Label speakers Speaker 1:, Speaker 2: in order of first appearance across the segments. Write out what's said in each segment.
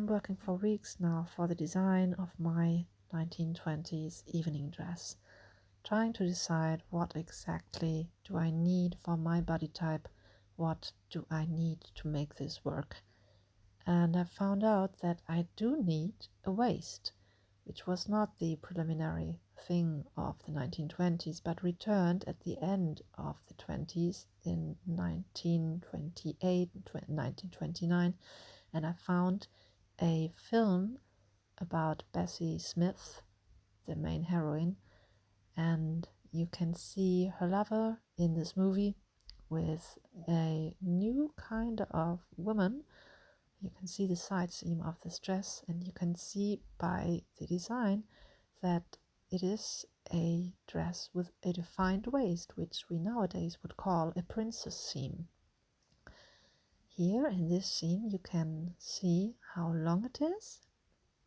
Speaker 1: I'm working for weeks now for the design of my 1920s evening dress, trying to decide what exactly do I need for my body type, what do I need to make this work. And I found out that I do need a waist, which was not the preliminary thing of the 1920s, but returned at the end of the 20s in 1928, 1929, and I found a film about Bessie Smith, the main heroine, and you can see her lover in this movie with a new kind of woman. You can see the side seam of this dress, and you can see by the design that it is a dress with a defined waist, which we nowadays would call a princess seam. Here in this seam you can see how long it is,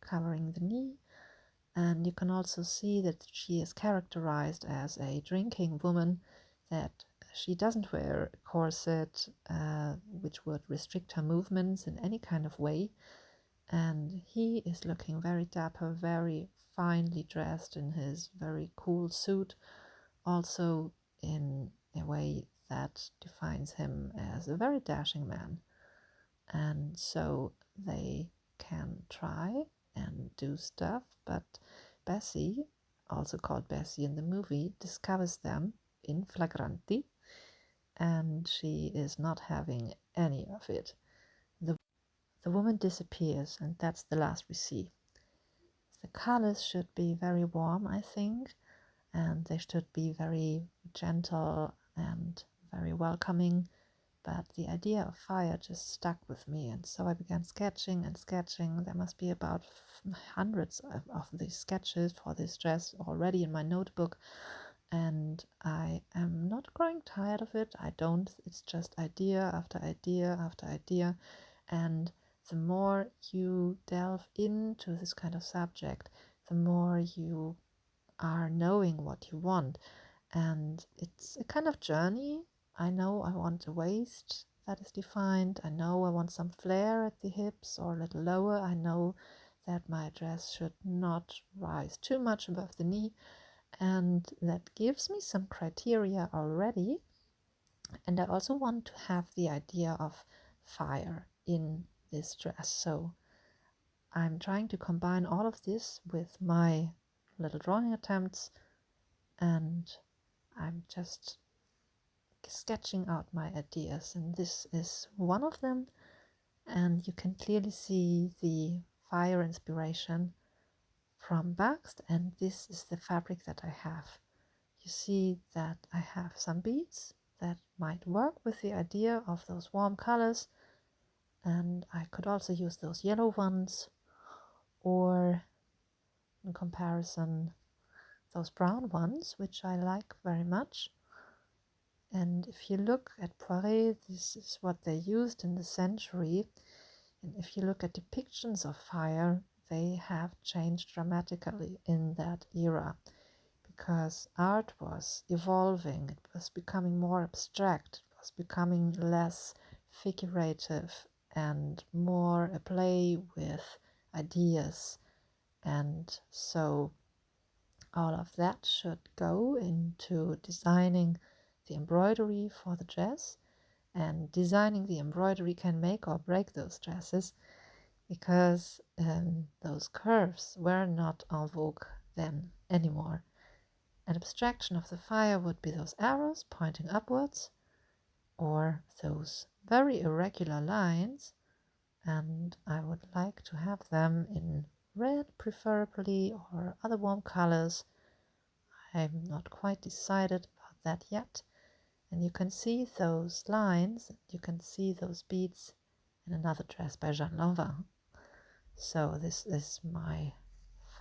Speaker 1: covering the knee, and you can also see that she is characterized as a drinking woman, that she doesn't wear a corset which would restrict her movements in any kind of way, and he is looking very dapper, very finely dressed in his very cool suit, also in a way that defines him as a very dashing man. And so they can try and do stuff, but Bessie, also called Bessie in the movie, discovers them in flagranti, and she is not having any of it. The woman disappears, and that's the last we see. The colors should be very warm, I think, and they should be very gentle and very welcoming, but the idea of fire just stuck with me, and so I began sketching and sketching. There must be about hundreds of these sketches for this dress already in my notebook, and I am not growing tired of it. It's just idea after idea after idea, and the more you delve into this kind of subject, the more you are knowing what you want, and it's a kind of journey. I know I want a waist that is defined. I know I want some flare at the hips or a little lower. I know that my dress should not rise too much above the knee, and that gives me some criteria already. And I also want to have the idea of fire in this dress, so I'm trying to combine all of this with my little drawing attempts, and I'm just sketching out my ideas, and this is one of them. And you can clearly see the fire inspiration from Bakst, and this is the fabric that I have. You see that I have some beads that might work with the idea of those warm colors, and I could also use those yellow ones, or in comparison those brown ones, which I like very much. And if you look at Poiret, this is what they used in the century. And if you look at depictions of fire, they have changed dramatically in that era, because art was evolving, it was becoming more abstract, it was becoming less figurative and more a play with ideas. And so all of that should go into designing the embroidery for the dress, and designing the embroidery can make or break those dresses, because those curves were not en vogue then anymore. An abstraction of the fire would be those arrows pointing upwards, or those very irregular lines, and I would like to have them in red preferably, or other warm colors. I'm not quite decided about that yet. And you can see those lines, you can see those beads in another dress by Jean Lanvin. So this is my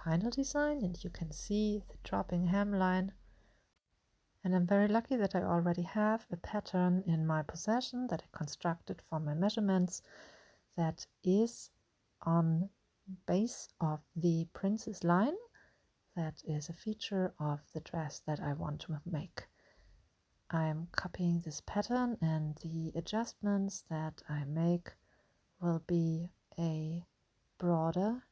Speaker 1: final design, and you can see the dropping hemline. And I'm very lucky that I already have a pattern in my possession that I constructed for my measurements that is on base of the princess line. That is a feature of the dress that I want to make. I'm copying this pattern, and the adjustments that I make will be a broader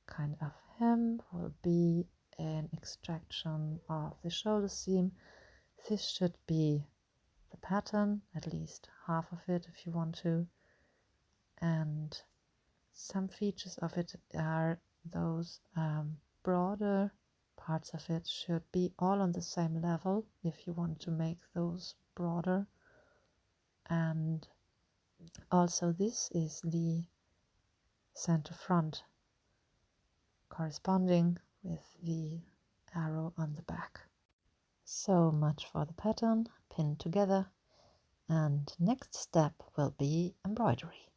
Speaker 1: kind of hem will be an extraction of the shoulder seam. This should be the pattern, at least half of it if you want to, and some features of it are those broader parts of it should be all on the same level if you want to make those broader. And also this is the center front corresponding with the arrow on the back. So much for the pattern pinned together, and next step will be embroidery.